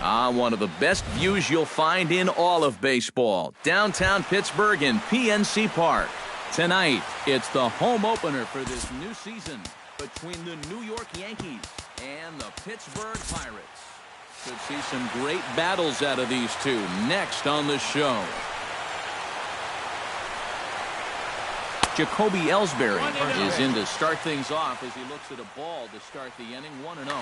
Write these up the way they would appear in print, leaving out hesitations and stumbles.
One of the best views you'll find in all of baseball. Downtown Pittsburgh in PNC Park. Tonight, it's the home opener for this new season between the New York Yankees and the Pittsburgh Pirates. Could see some great battles out of these two next on the show. Jacoby Ellsbury is in to start things off as he looks at a ball to start the inning 1-0.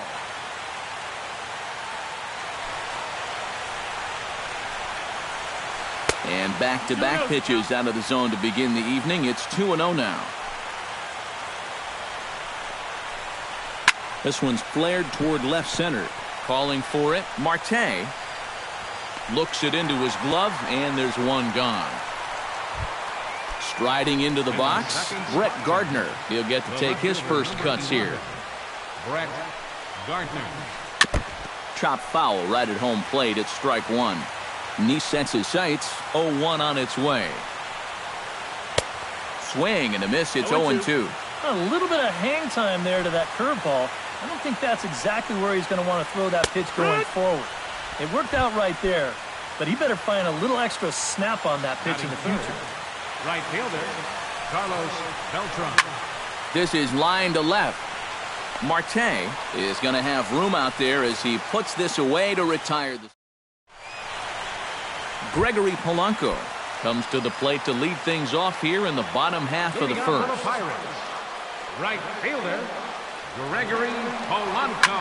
And back-to-back pitches out of the zone to begin the evening. It's 2-0 now. This one's flared toward left center. Calling for it, Marte looks it into his glove, and there's one gone. Striding into the box, Brett Gardner. He'll get to take his first cuts here. Brett Gardner. Chop foul right at home plate at strike one. Nice sets his sights. 0-1 on its way. Swing and a miss. It's 0-2. A little bit of hang time there to that curveball. I don't think that's exactly where he's going to want to throw that pitch going forward. It worked out right there, but he better find a little extra snap on that pitch in the future. Right fielder, Carlos Beltran. This is line to left. Marte is going to have room out there as he puts this away to retire. Gregory Polanco comes to the plate to lead things off here in the bottom half of the first. Right fielder, Gregory Polanco.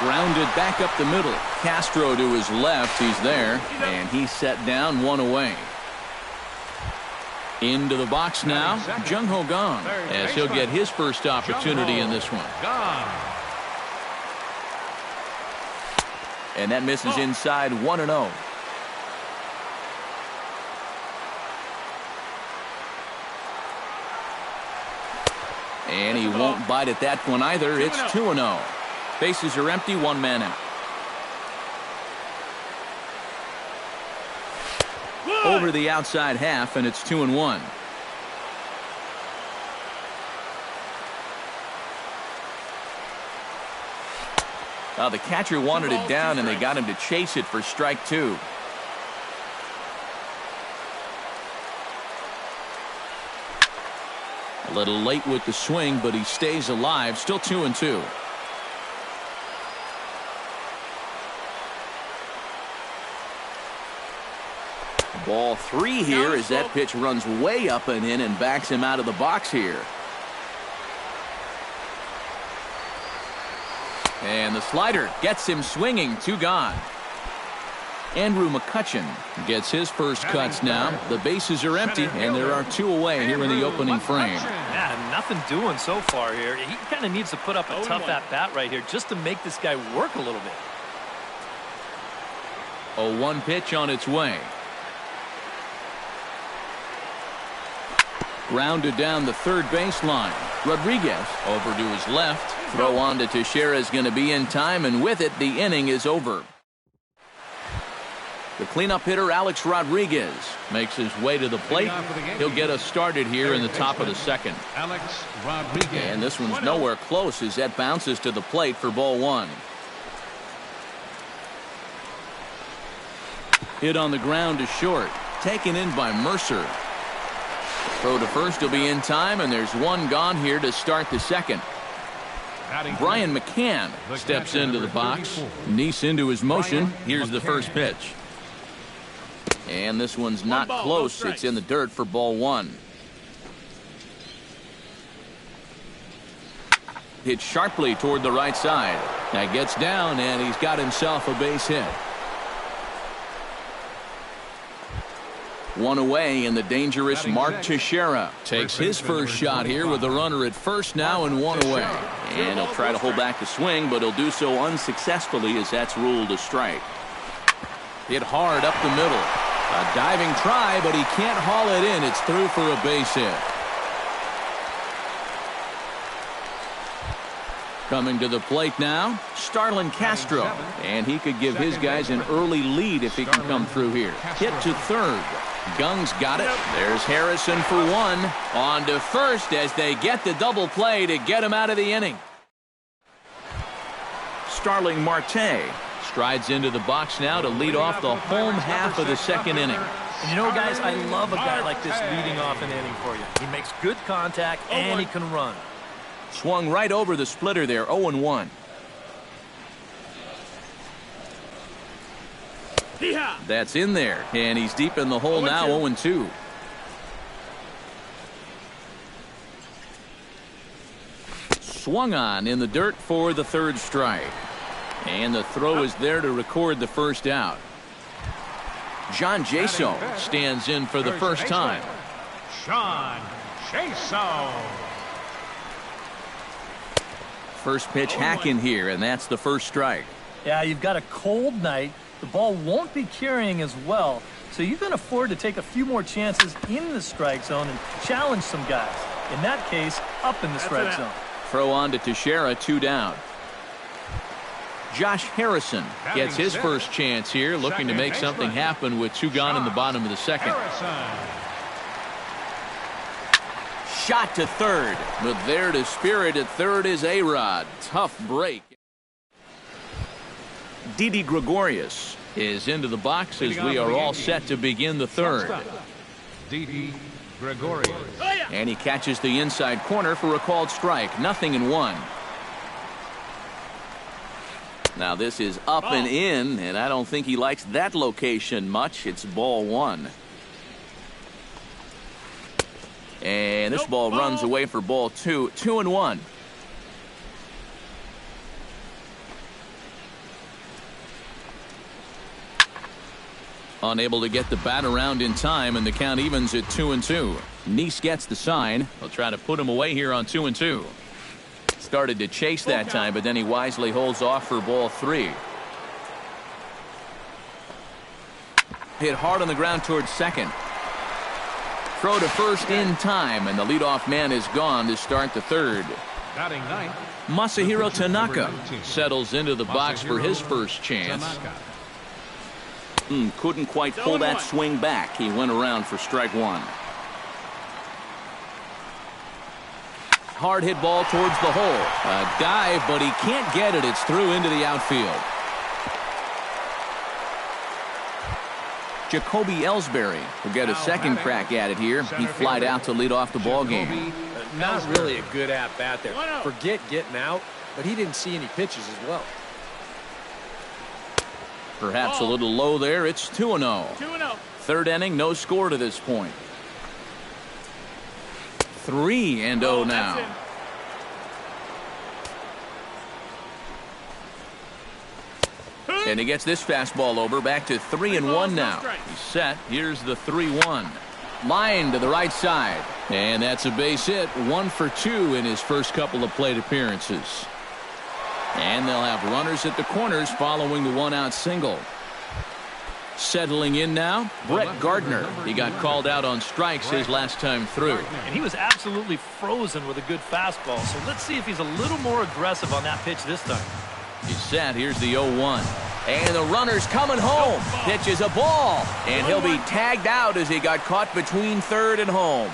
Grounded back up the middle. Castro to his left. He's there, and he's set down, one away. Into the box now, Jung Ho Kang, as he'll get his first opportunity in this one. And that misses inside 1-0. And he won't bite at that one either. It's 2-0. Bases are empty, one man out. Over the outside half, and it's 2-1. The catcher wanted it down, and they got him to chase it for strike two. A little late with the swing, but he stays alive. Still 2-2. Ball three here as that pitch runs way up and in and backs him out of the box here. And the slider gets him swinging. Two gone. Andrew McCutchen gets his first cuts now. The bases are empty, and there are two away here in the opening frame. Yeah, nothing doing so far here. He kind of needs to put up a tough at-bat right here just to make this guy work a little bit. 0-1 pitch on its way. Grounded down the third baseline. Rodriguez over to his left. Throw on to Teixeira is going to be in time, and with it, the inning is over. The cleanup hitter, Alex Rodriguez, makes his way to the plate. He'll get us started here in the top of the second. Alex Rodriguez. And this one's nowhere close as that bounces to the plate for ball one. Hit on the ground to short. Taken in by Mercer. Throw to first will be in time, and there's one gone here to start the second. Brian McCann steps into the box. Nice into his motion. Here's the first pitch. And this one's not close. It's in the dirt for ball one. Hit sharply toward the right side. That gets down, and he's got himself a base hit. One away, and the dangerous Mark Teixeira takes his first shot here with the runner at first now and one away. And he'll try to hold back the swing, but he'll do so unsuccessfully as that's ruled a strike. Hit hard up the middle. A diving try, but he can't haul it in. It's through for a base hit. Coming to the plate now, Starlin Castro. And he could give his guys an early lead if he can come through here. Hit to third. Gung's got it. There's Harrison for one. On to first as they get the double play to get him out of the inning. Starling Marte strides into the box now to lead off the home half of the second inning. And you know, guys, I love a guy like this leading off an inning for you. He makes good contact, and he can run. Swung right over the splitter there, 0-1. That's in there, and he's deep in the hole now, 0-2. Swung on in the dirt for the third strike. And the throw is there to record the first out. John Jaso stands in for the first time. John Jaso. First pitch hacking here, and that's the first strike. Yeah, you've got a cold night. The ball won't be carrying as well, so you can afford to take a few more chances in the strike zone and challenge some guys. In that case, up in the strike zone. Throw on to Teixeira, 2 down. Josh Harrison gets his first chance here, looking to make something happen with 2 gone in the bottom of the second. Shot to third, but there to spirit at third is A-Rod. Tough break. Didi Gregorius is into the box as we are all set to begin the third. Didi Gregorius. And he catches the inside corner for a called strike. 0-1. Now this is up and in, and I don't think he likes that location much. It's ball 1. And this ball runs away for ball 2. 2-1. Unable to get the bat around in time, and the count evens at 2-2. Neese gets the sign. They'll try to put him away here on 2-2. Started to chase that time, but then he wisely holds off for ball 3. Hit hard on the ground towards second. Throw to first in time, and the leadoff man is gone to start the third. Batting ninth, Masahiro Tanaka settles into the box for his first chance. Couldn't quite pull that swing back. He went around for strike 1. Hard hit ball towards the hole. A dive, but he can't get it. It's through into the outfield. Jacoby Ellsbury will get a second crack at it here. He flied out to lead off the ball game. Not really a good at-bat there. Forget getting out, but he didn't see any pitches as well. Perhaps a little low there. It's 2-0. Third inning, no score to this point. 3-0 now. And he gets this fastball over. Back to 3-1 now. He's set. Here's the 3-1. Line to the right side. And that's a base hit. 1 for 2 in his first couple of plate appearances. And they'll have runners at the corners following the 1-out single. Settling in now, Brett Gardner. He got called out on strikes his last time through. And he was absolutely frozen with a good fastball, so let's see if he's a little more aggressive on that pitch this time. He's set. Here's the 0-1. And the runner's coming home. Pitch is a ball. And he'll be tagged out as he got caught between third and home.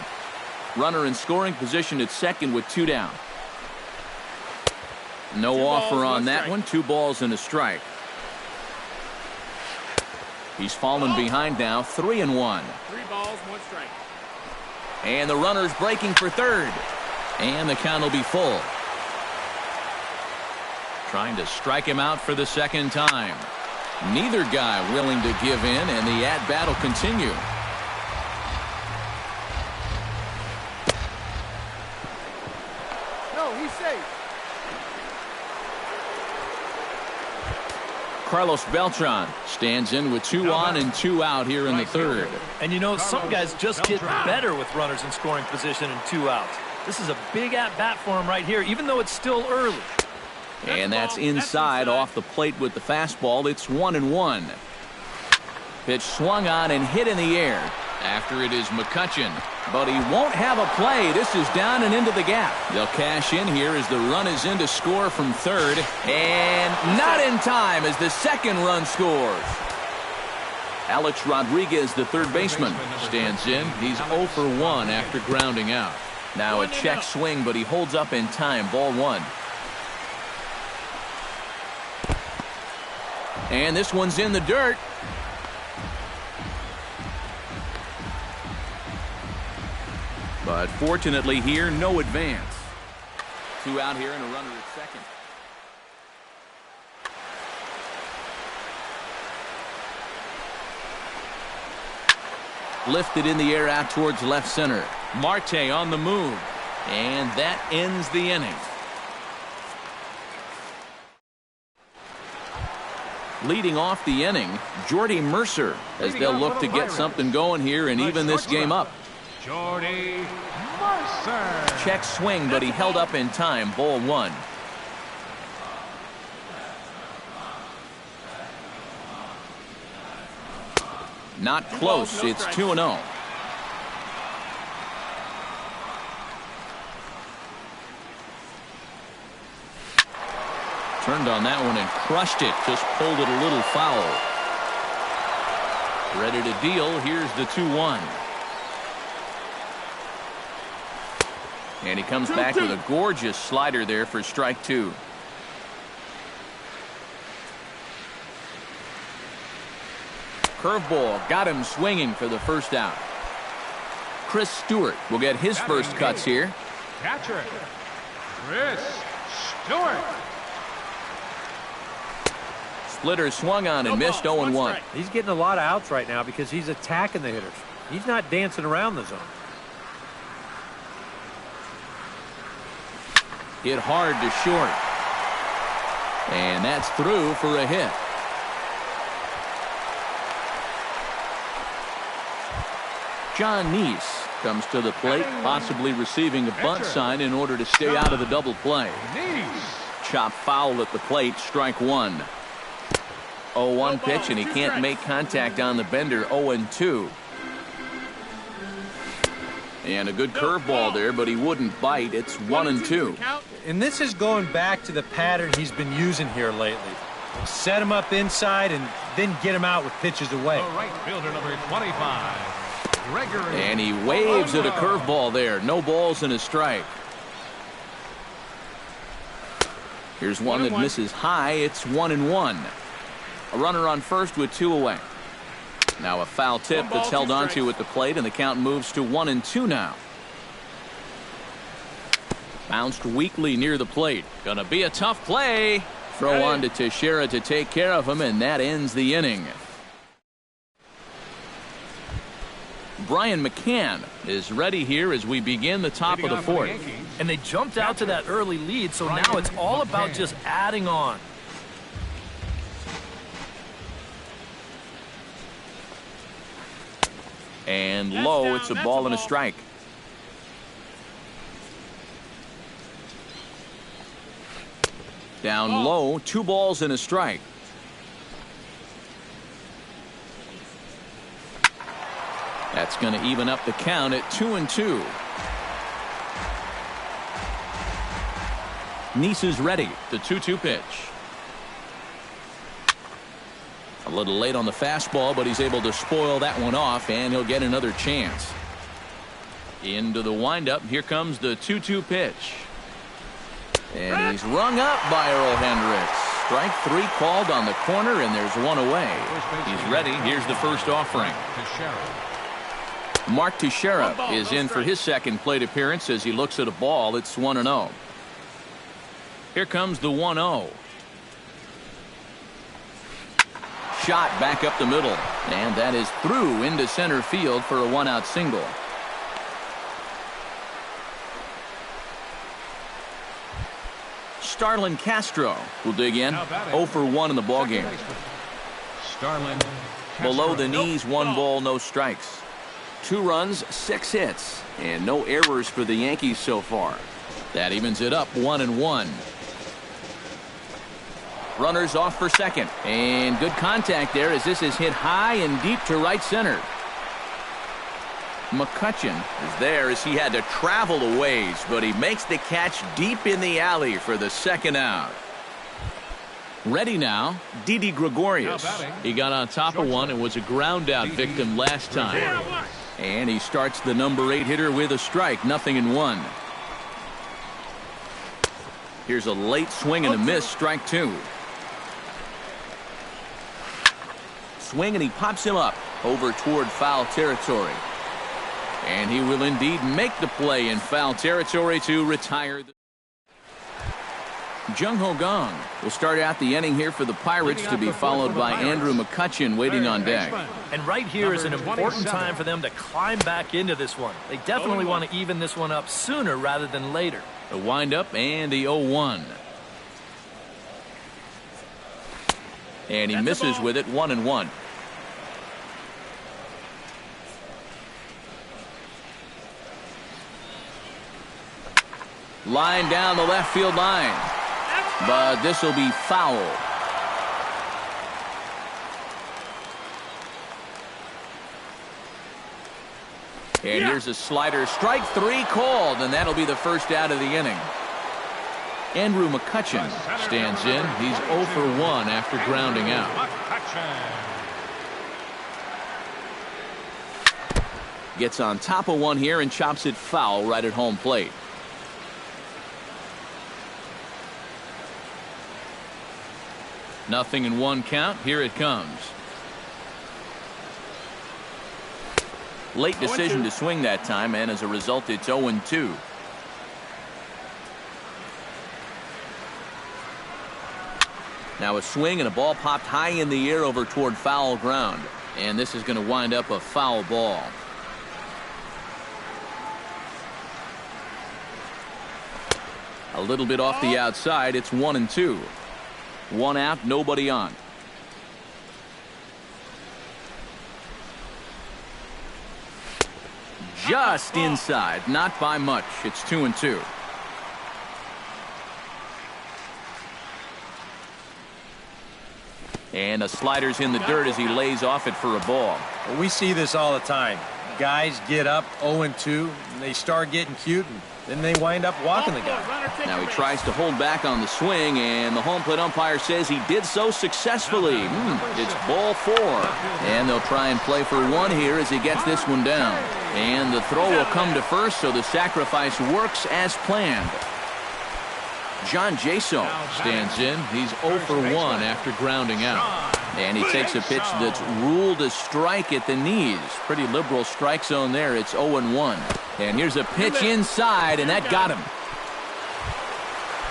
Runner in scoring position at second with 2 down. No offer on that one. 2 balls and a strike. He's fallen behind now. 3-1. 3 balls, 1 strike. And the runner's breaking for third. And the count will be full. Trying to strike him out for the second time. Neither guy willing to give in, and the at-bat will continue. No, he's safe. Carlos Beltran stands in with 2 on and 2 out here in the third. And you know, some guys just get better with runners in scoring position and 2 outs. This is a big at-bat for him right here, even though it's still early. And that's inside off the plate with the fastball. It's 1-1. Pitch swung on and hit in the air. After it is McCutchen. But he won't have a play. This is down and into the gap. They'll cash in here as the run is in to score from third. And not in time as the second run scores. Alex Rodriguez, the third baseman, stands in. He's 0 for 1 after grounding out. Now a check swing, but he holds up in time. Ball 1. And this one's in the dirt. But fortunately here, no advance. 2 out here and a runner at second. Lifted in the air out towards left center. Marte on the move. And that ends the inning. Leading off the inning, Jordy Mercer, as they'll look to get something going here and even this game up. Jordy Mercer. Check swing, but he held up in time. Ball 1. Not close. It's 2-0. Turned on that one and crushed it. Just pulled it a little foul. Ready to deal. Here's the 2-1. And he comes back with a gorgeous slider there for strike 2. Curveball got him swinging for the first out. Chris Stewart will get his first cuts here. Catcher, Chris Stewart. Splitter swung on and missed 0-1. He's getting a lot of outs right now because he's attacking the hitters. He's not dancing around the zone. Hit hard to short. And that's through for a hit. John Neese comes to the plate, possibly receiving a bunt sign in order to stay out of the double play. Chop foul at the plate, strike 1. 0-1 pitch, and he can't make contact on the bender. 0-2. And a good curveball there, but he wouldn't bite. It's 1-2. And this is going back to the pattern he's been using here lately. Set him up inside and then get him out with pitches away. The right fielder, number 25. Gregory. And he waves at a curveball there. No balls and a strike. Here's one that misses high. It's 1-1. A runner on first with 2 away. Now a foul tip that's held onto at the plate, and the count moves to 1-2 now. Bounced weakly near the plate. Gonna be a tough play. Throw on to Teixeira to take care of him, and that ends the inning. Brian McCann is ready here as we begin the top of the 4th. And they jumped out to that early lead, so now it's all about just adding on. And low, it's a ball and a strike. Down low, 2 balls and a strike. That's going to even up the count at 2-2. Neese is ready. The 2-2 pitch. A little late on the fastball, but he's able to spoil that one off, and he'll get another chance. Into the windup. Here comes the 2-2 pitch. And he's rung up by Earl Hendricks. Strike 3 called on the corner, and there's 1 away. He's ready. Here's the first offering. Mark Teixeira is in for his second plate appearance as he looks at a ball. It's 1-0. Here comes the 1-0. Shot back up the middle, and that is through into center field for a 1-out single. Starlin Castro will dig in. 0 for 1 in the ballgame. Below the knees, 1 ball, no strikes. 2 runs, 6 hits, and no errors for the Yankees so far. That evens it up 1-1. Runners off for second, and good contact there as this is hit high and deep to right center. McCutchen is there as he had to travel a ways, but he makes the catch deep in the alley for the second out. Ready now, Didi Gregorius. He got on top of one and was a ground out victim last time. And he starts the number 8 hitter with a strike, 0-1. Here's a late swing and a miss, strike 2. swing, and he pops him up over toward foul territory. And he will indeed make the play in foul territory to retire. Jung Ho Gong will start out the inning here for the Pirates, to be followed by Andrew McCutchen waiting on deck. And right here is an important time for them to climb back into this one. They definitely want to even this one up sooner rather than later. The windup and the 0-1. And he misses with it, 1-1. Line down the left field line. But this will be foul. And here's a slider. Strike 3 called, and that'll be the first out of the inning. Andrew McCutchen stands in. He's 0 for 1 after grounding out. Gets on top of one here and chops it foul right at home plate. Nothing in 1 count. Here it comes. Late decision to swing that time, and as a result, it's 0-2. Now a swing and a ball popped high in the air over toward foul ground. And this is going to wind up a foul ball. A little bit off the outside. It's 1-2. 1 out, nobody on. Just inside, not by much. It's 2-2. And a slider's in the dirt as he lays off it for a ball. Well, we see this all the time. Guys get up 0-2, and they start getting cute, and then they wind up walking the guy. Now he tries to hold back on the swing, and the home plate umpire says he did so successfully. It's ball 4. And they'll try and play for 1 here as he gets this one down. And the throw will come to first, so the sacrifice works as planned. John Jaso stands in. He's 0 for 1 after grounding out. And he takes a pitch that's ruled a strike at the knees. Pretty liberal strike zone there. It's 0-1. And here's a pitch inside, and that got him.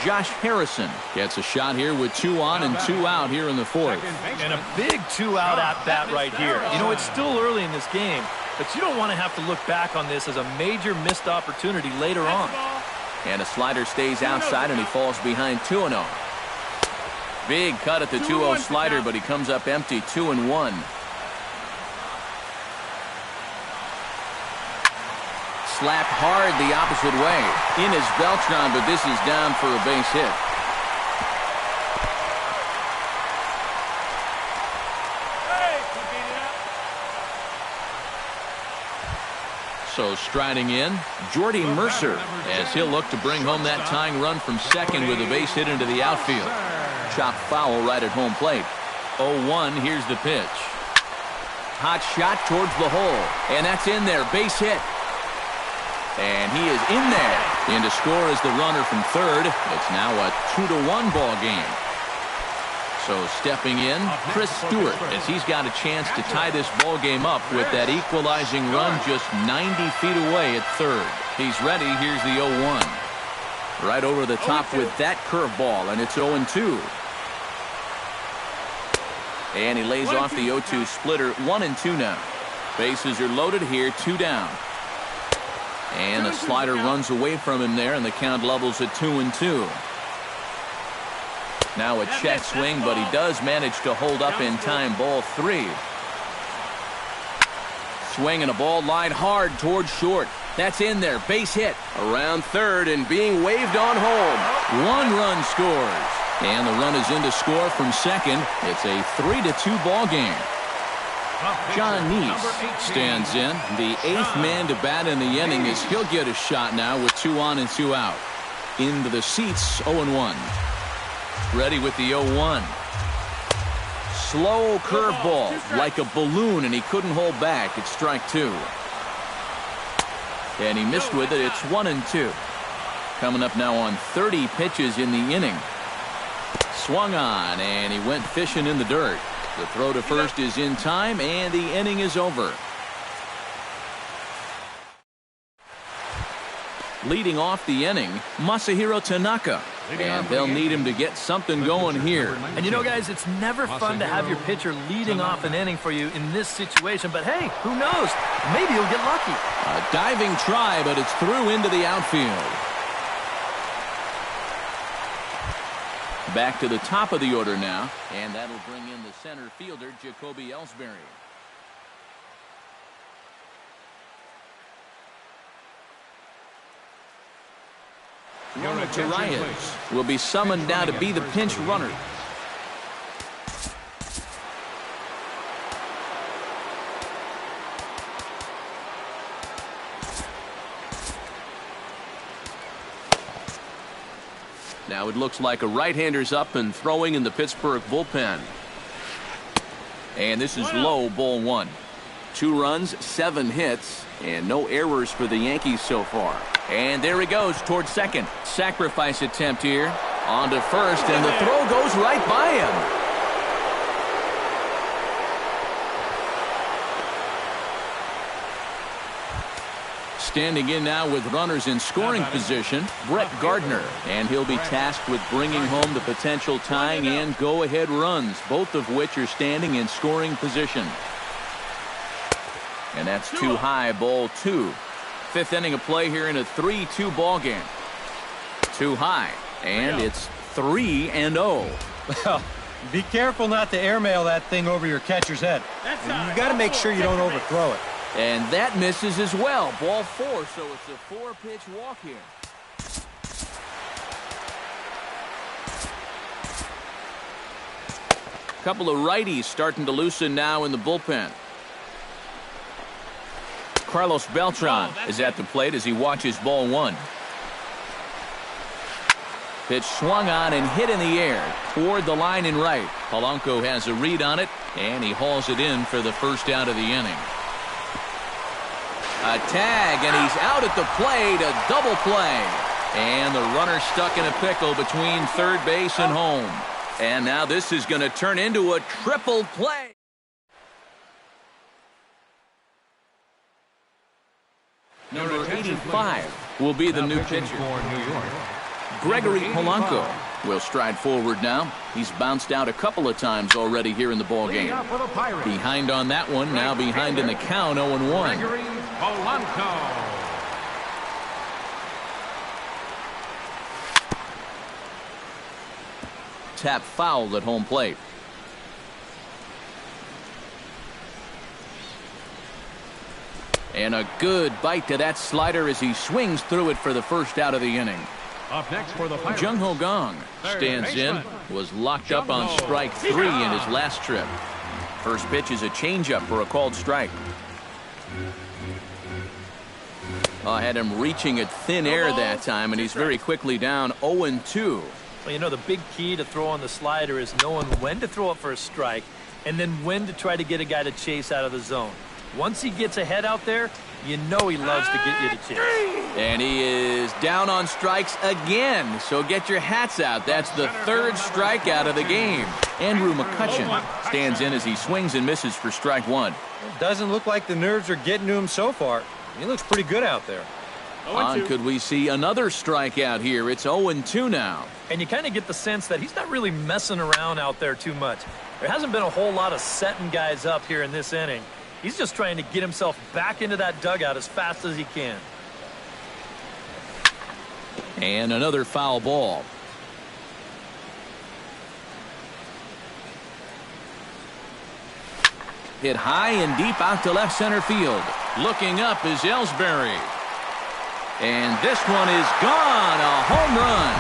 Josh Harrison gets a shot here with 2 on and 2 out here in the 4th. And a big 2-out at bat right here. You know, it's still early in this game, but you don't want to have to look back on this as a major missed opportunity later on. And a slider stays outside, and he falls behind 2-0. Big cut at the 2-0 slider, but he comes up empty, 2-1. Slapped hard the opposite way. In is Beltran, but this is down for a base hit. So striding in, Jordy Mercer, as he'll look to bring home that tying run from second with a base hit into the outfield. Chopped foul right at home plate. 0-1, here's the pitch. Hot shot towards the hole, and that's in there, base hit. And he is in there. In to score is the runner from third. It's now a 2-1 ball game. So stepping in, Chris Stewart, as he's got a chance to tie this ball game up with that equalizing run just 90 feet away at third. He's ready. Here's the 0-1. Right over the top with that curveball, and it's 0-2. And he lays off the 0-2 splitter. 1-2 now. Bases are loaded here, 2 down. And the slider runs away from him there, and the count levels at 2-2. Now a check swing, but he does manage to hold up in time. Ball 3. Swing and a ball line hard towards short. That's in there. Base hit. Around third and being waved on home. 1 run scores. And the run is in to score from second. It's a 3-2 ball game. John Neese stands in. The 8th man to bat in the inning as he'll get a shot now with 2 on and 2 out. Into the seats, 0-1. Ready with the 0-1. Slow curveball like a balloon, and he couldn't hold back. It's strike 2. And he missed with it. It's 1-2. Coming up now on 30 pitches in the inning. Swung on, and he went fishing in the dirt. The throw to first is in time, and the inning is over. Leading off the inning, Masahiro Tanaka. And they'll need him to get something going here. And you know, guys, it's never fun to have your pitcher leading off an inning for you in this situation. But hey, who knows? Maybe you'll get lucky. A diving try, but it's through into the outfield. Back to the top of the order now, and that'll bring in the center fielder, Jacoby Ellsbury. Torreyes will be summoned now to be the pinch runner. Now it looks like a right-hander's up and throwing in the Pittsburgh bullpen. And this is low, ball one. 2 runs, 7 hits, and no errors for the Yankees so far. And there he goes towards second. Sacrifice attempt here. On to first, and the throw goes right by him. Standing in now with runners in scoring position, Brett Gardner. And he'll be tasked with bringing home the potential tying and go-ahead runs, both of which are standing in scoring position. And that's too high, ball 2. 5th inning of play here in a 3-2 ball game. Too high, and it's 3-0. Well, be careful not to airmail that thing over your catcher's head. You got to make sure you don't overthrow it. And that misses as well. Ball 4, so it's a 4-pitch walk here. Couple of righties starting to loosen now in the bullpen. Carlos Beltran is at the plate as he watches ball 1. Pitch swung on and hit in the air toward the line in right. Polanco has a read on it, and he hauls it in for the first out of the inning. A tag, and he's out at the plate, a double play. And the runner stuck in a pickle between third base and home. And now this is going to turn into a triple play. Number 85 will be the new pitcher. Gregory Polanco will stride forward now. He's bounced out a couple of times already here in the ballgame. Behind on that one, now behind in the count, 0-1. Gregory Polanco. Tap foul at home plate. And a good bite to that slider as he swings through it for the first out of the inning. Up next for the Pirates, Jung Ho Gong stands in, was locked up on strike 3 in his last trip. First pitch is a changeup for a called strike. Had him reaching at thin air that time, and he's very quickly down 0-2. Well, you know, the big key to throw on the slider is knowing when to throw it for a strike and then when to try to get a guy to chase out of the zone. Once he gets ahead out there, you know he loves to get you to chase. And he is down on strikes again, so get your hats out. That's the 3rd strikeout of the game. Andrew McCutchen stands in as he swings and misses for strike 1. It doesn't look like the nerves are getting to him so far. He looks pretty good out there. On could we see another strikeout here? It's 0-2 now. And you kind of get the sense that he's not really messing around out there too much. There hasn't been a whole lot of setting guys up here in this inning. He's just trying to get himself back into that dugout as fast as he can. And another foul ball. Hit high and deep out to left center field. Looking up is Ellsbury. And this one is gone. A home run.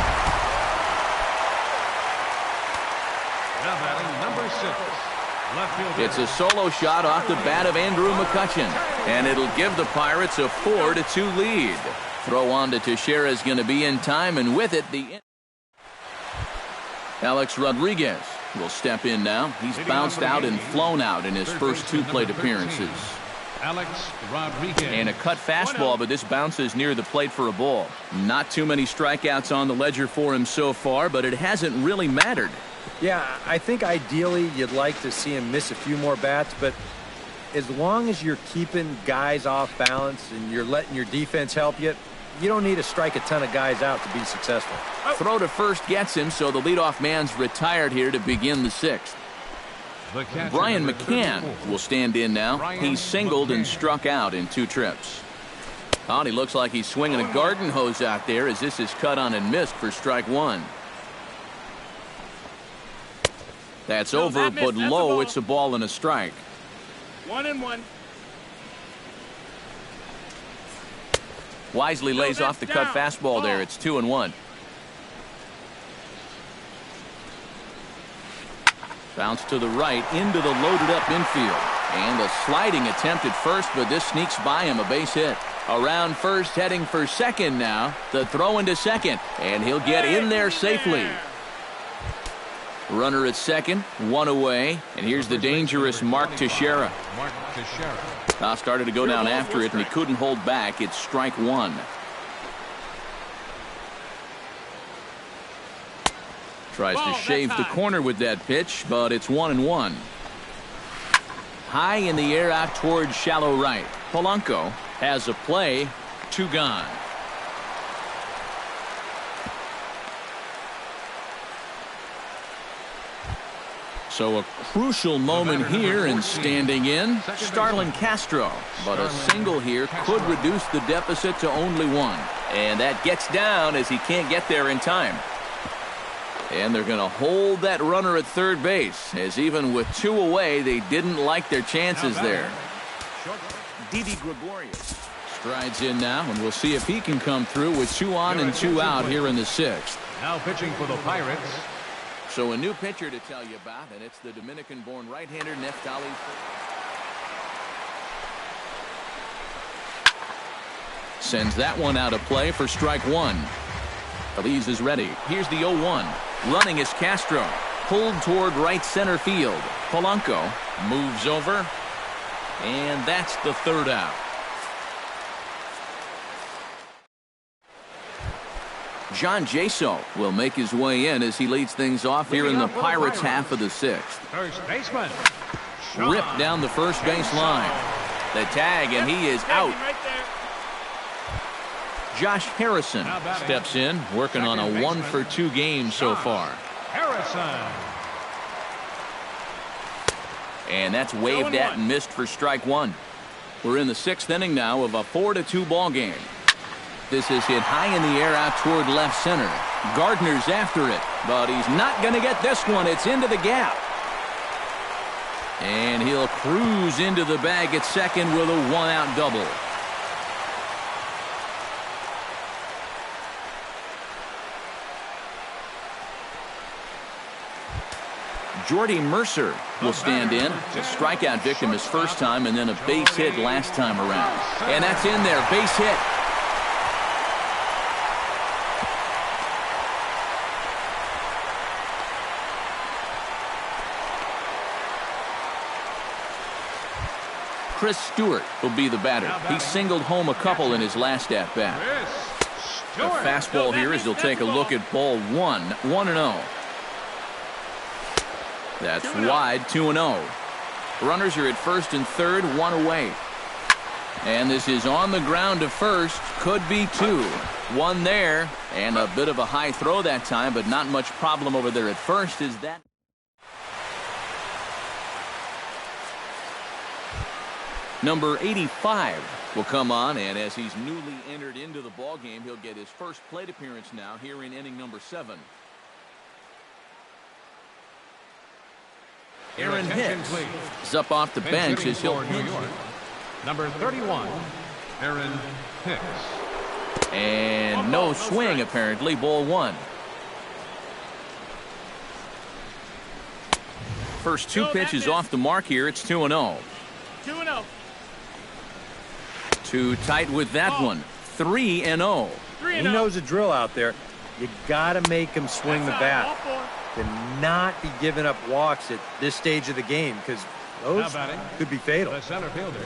Now batting number 6. It's a solo shot off the bat of Andrew McCutchen, and it'll give the Pirates a 4-2 lead. Throw on to Teixeira is going to be in time, and with it, Alex Rodriguez will step in now. He's bounced out and flown out in his first 2 plate appearances. Alex Rodriguez. And a cut fastball, but this bounces near the plate for a ball. Not too many strikeouts on the ledger for him so far, but it hasn't really mattered. Yeah, I think ideally you'd like to see him miss a few more bats, but as long as you're keeping guys off balance and you're letting your defense help you, you don't need to strike a ton of guys out to be successful. Throw to first gets him, so the leadoff man's retired here to begin the sixth. Brian McCann will stand in now. He's singled and struck out in 2 trips. Oh, and he looks like he's swinging a garden hose out there as this is cut on and missed for strike 1. That's over, but low. It's a ball and a strike. 1-1. Wisely lays off the cut fastball there. It's 2-1. Bounce to the right into the loaded up infield. And a sliding attempt at first, but this sneaks by him, a base hit. Around first, heading for second now. The throw into second, and he'll get in there safely. Runner at second, 1 away, and here's the dangerous Mark Teixeira. Now started to go down after it, and he couldn't hold back. It's strike 1. Tries to shave the corner with that pitch, but it's 1-1. High in the air out towards shallow right. Polanco has a play, 2 gone. So a crucial moment here, and standing in, Starlin Castro. But a single here could reduce the deficit to only 1. And that gets down as he can't get there in time. And they're going to hold that runner at third base, as even with 2 away, they didn't like their chances there. Didi Gregorius strides in now, and we'll see if he can come through with 2 on and 2 out here in the 6th. Now pitching for the Pirates. So a new pitcher to tell you about, and it's the Dominican-born right-hander Neftali. Sends that one out of play for strike 1. Feliz is ready. Here's the 0-1. Running is Castro. Pulled toward right center field. Polanco moves over, and that's the 3rd out. John Jaso will make his way in as he leads things off here in the Pirates' half of the 6th. First baseman. Ripped down the first base line. The tag, and he is out. Josh Harrison steps in, working on a 1-for-2 game so far. Harrison. And that's waved at and missed for strike 1. We're in the 6th inning now of a 4-2 ball game. This is hit high in the air out toward left center. Gardner's after it, but he's not going to get this one. It's into the gap. And he'll cruise into the bag at second with a 1-out double. Jordy Mercer will stand in. A strikeout victim his first time, and then a base hit last time around. And that's in there, base hit. Chris Stewart will be the batter. He singled home a couple in his last at-bat. The fastball here as he'll take a look at ball 1. 1-0. That's wide, 2-0. Runners are at first and third, 1 away. And this is on the ground to first. Could be 2. 1 there, and a bit of a high throw that time, but not much problem over there at first. Is that number 85 will come on, and as he's newly entered into the ballgame, he'll get his first plate appearance now here in inning number 7. Aaron Hicks is up off the bench as he'll New York. Number 31, Aaron Hicks. And no swing apparently, ball 1. First 2 pitches off the mark here. It's 2-0. 2-0. Too tight with that one. 3-0. He knows the drill out there. You got to make him swing the bat. To not be giving up walks at this stage of the game, because those could be fatal. The center fielder.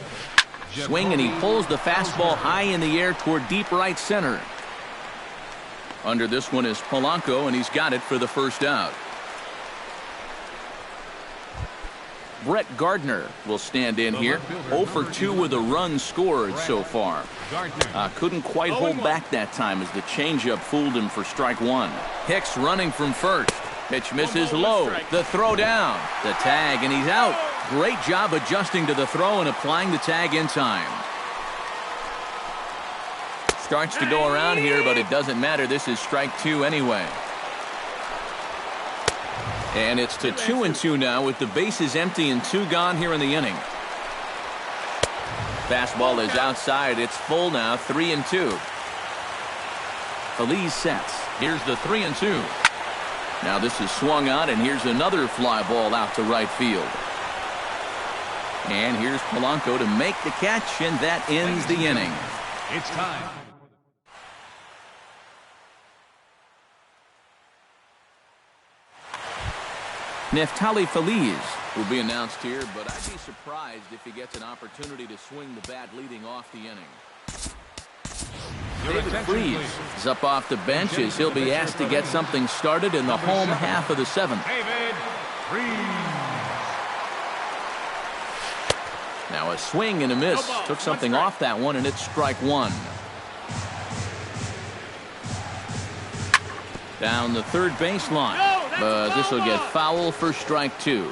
Swing, and he pulls the fastball high in the air toward deep right center. Under this one is Polanco, and he's got it for the first out. Brett Gardner will stand in here. 0 for 2 with a run scored so far. Couldn't quite hold back that time as the changeup fooled him for strike one. Hicks running from first. Pitch misses low. The throw down. The tag, and he's out. Great job adjusting to the throw and applying the tag in time. Starts to go around here, but it doesn't matter. This is strike two anyway. And it's to 2-2 now with the bases empty and 2 gone here in the inning. Fastball is outside. It's full now, 3-2. Feliz sets. Here's the 3-2. Now this is swung on, and here's another fly ball out to right field. And here's Polanco to make the catch, and that ends the inning. It's time. Neftali Feliz will be announced here, but I'd be surprised if he gets an opportunity to swing the bat leading off the inning. David Freese is up off the bench as he'll be asked to get something started in the home half of the 7th. David Freese. Now a swing and a miss. Took something off that one, and it's strike one. Down the third baseline, but this will get foul for strike two.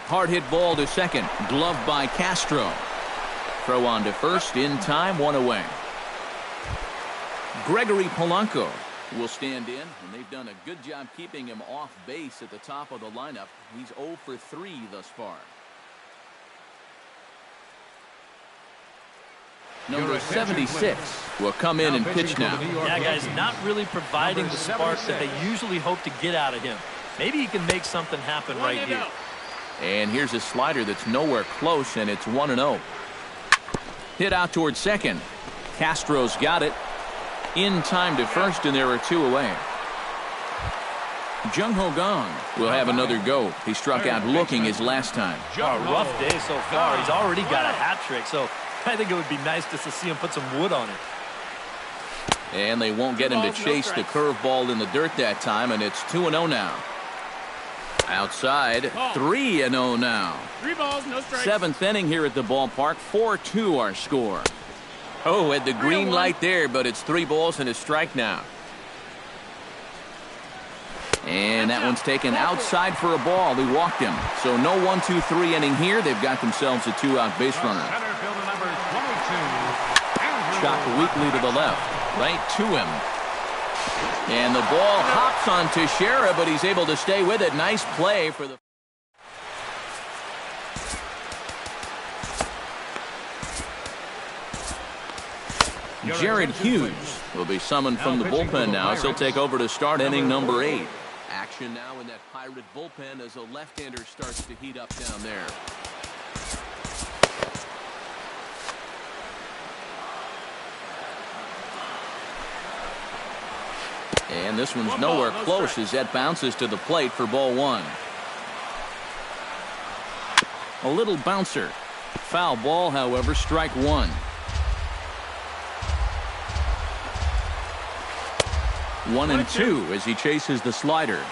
Hard hit ball to second, gloved by Castro. Throw on to first in time, 1 away. Gregory Polanco will stand in, and they've done a good job keeping him off base at the top of the lineup. He's 0 for 3 thus far. Number 76 will come in and pitch now. Yeah, guys, not really providing the spark that they usually hope to get out of him. Maybe he can make something happen right here. And here's a slider that's nowhere close, and it's 1-0. Hit out towards second. Castro's got it. In time to first, and there are 2 away. Jung Ho Gong will have another go. He struck out looking his last time. Rough day so far. He's already got a hat trick, so I think it would be nice just to see him put some wood on it. And they won't get him to chase the curveball in the dirt that time, and it's 2-0 now. Outside, 3-0 now. 3 balls, no strikes. 7th inning here at the ballpark. 4-2 our score. Oh, at the green light there, but it's 3 balls and a strike now. And that one's taken outside for a ball. He walked him. So no 1-2-3 inning here. They've got themselves a 2-out base runner. Center fielder number 22. Shot weakly to the left. Right to him. And the ball hops on Teixeira, but he's able to stay with it. Nice play for the... Jared Hughes will be summoned from the bullpen now, as he'll take over to start inning number 8. Action now in that Pirate bullpen as a left-hander starts to heat up down there. And this one's nowhere close as that bounces to the plate for ball 1. A little bouncer. Foul ball, however, strike 1. 1-2 as he chases the slider.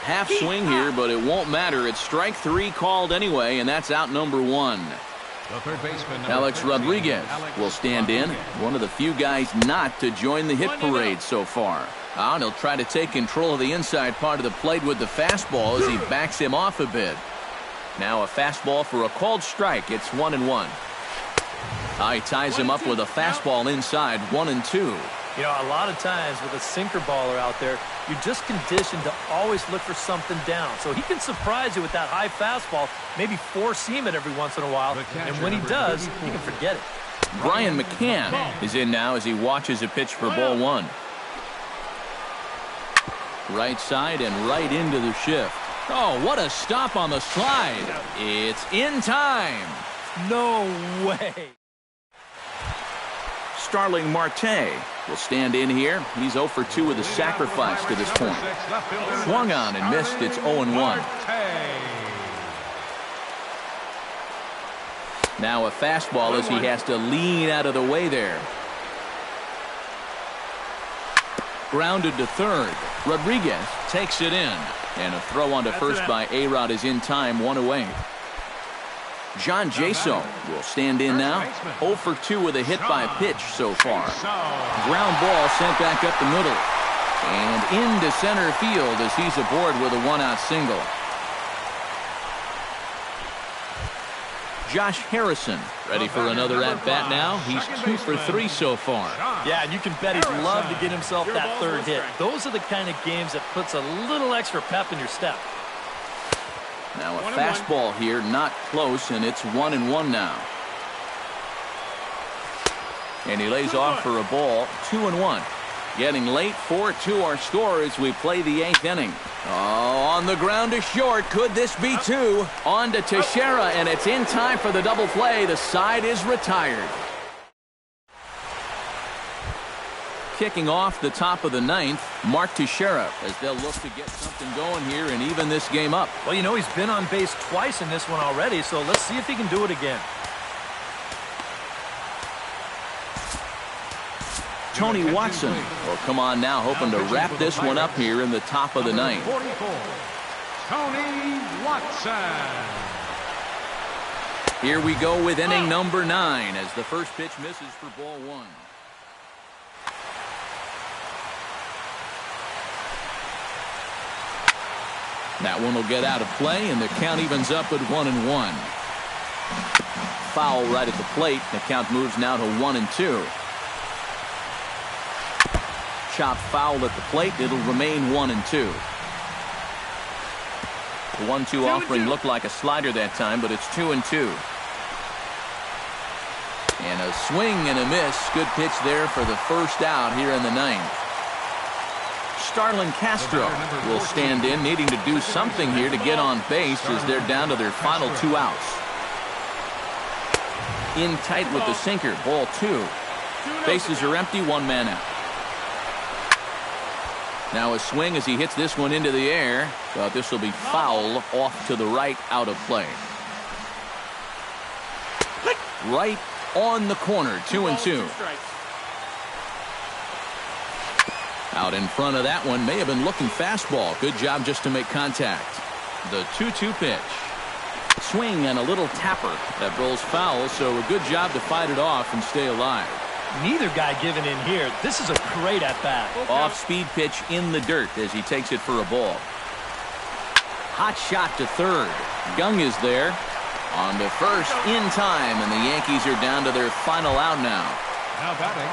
Half swing here, but it won't matter. It's strike 3 called anyway, and that's out number 1. The third baseman, Alex Rodriguez will stand in. One of the few guys not to join the hit parade so far. And he'll try to take control of the inside part of the plate with the fastball as he backs him off a bit. Now a fastball for a called strike. It's 1-1. He ties him up with a fastball inside, 1-2. You know, a lot of times with a sinker baller out there, you're just conditioned to always look for something down. So he can surprise you with that high fastball, maybe four-seam it every once in a while, and when he does, you can forget it. Brian McCann is in now as he watches a pitch for ball 1. Right side and right into the shift. Oh, what a stop on the slide. It's in time. No way. Starling Marte will stand in here. He's 0 for 2 with a sacrifice to this point. Swung on and missed. It's 0-1. Now a fastball as he has to lean out of the way there. Grounded to third. Rodriguez takes it in. And a throw onto first by A-Rod is in time, 1 away. John Jaso will stand in now. 0 for 2 with a hit by pitch so far. Ground ball sent back up the middle. And into center field as he's aboard with a 1-out single. Josh Harrison ready for another at-bat now. He's 2 for 3 so far. Yeah, and you can bet he'd love to get himself that third hit. Those are the kind of games that puts a little extra pep in your step. Now a fastball here, not close, and it's 1-1 now. And he lays off for a ball, 2-1. Getting late, 4-2 our score as we play the 8th inning. Oh, on the ground to short. Could this be 2? On to Teixeira, and it's in time for the double play. The side is retired. Kicking off the top of the 9th, Mark Teixeira, as they'll look to get something going here and even this game up. Well, you know, he's been on base twice in this one already, so let's see if he can do it again. Tony Watson will come on now, hoping to wrap this one up here in the top of the 9th. 44, Tony Watson. Here we go with inning number 9 as the first pitch misses for ball 1. That one will get out of play, and the count evens up at 1-1. Foul right at the plate. The count moves now to 1-2. Chop foul at the plate. It'll remain 1-2. The 1-2 offering looked like a slider that time, but it's 2-2. And a swing and a miss. Good pitch there for the first out here in the 9th. Starlin Castro will stand in, needing to do something here to get on base as they're down to their final 2 outs. In tight with the sinker, ball 2. Bases are empty, 1 man out. Now a swing as he hits this one into the air, but this will be foul off to the right, out of play. Right on the corner, 2-2. Out in front of that one, may have been looking fastball. Good job just to make contact. The 2-2 pitch. Swing and a little tapper that rolls foul, so a good job to fight it off and stay alive. Neither guy giving in here. This is a great at-bat. Off-speed pitch in the dirt as he takes it for a ball. Hot shot to third. Young is there. On to first in time, and the Yankees are down to their final out now. Now batting,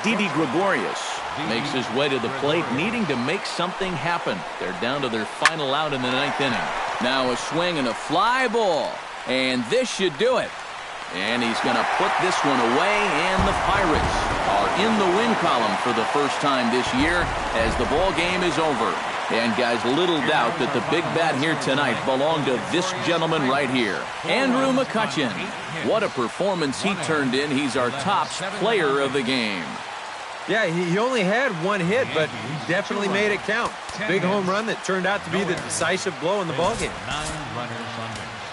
Didi Gregorius makes his way to the plate, needing to make something happen. They're down to their final out in the 9th inning. Now a swing and a fly ball, and this should do it. And he's going to put this one away, and the Pirates are in the win column for the first time this year as the ball game is over. And guys, little doubt that the big bat here tonight belonged to this gentleman right here, Andrew McCutchen. What a performance he turned in. He's our top player of the game. Yeah, he only had 1 hit, but he definitely made it count. Big home run that turned out to be the decisive blow in the ballgame. 9 runners on base.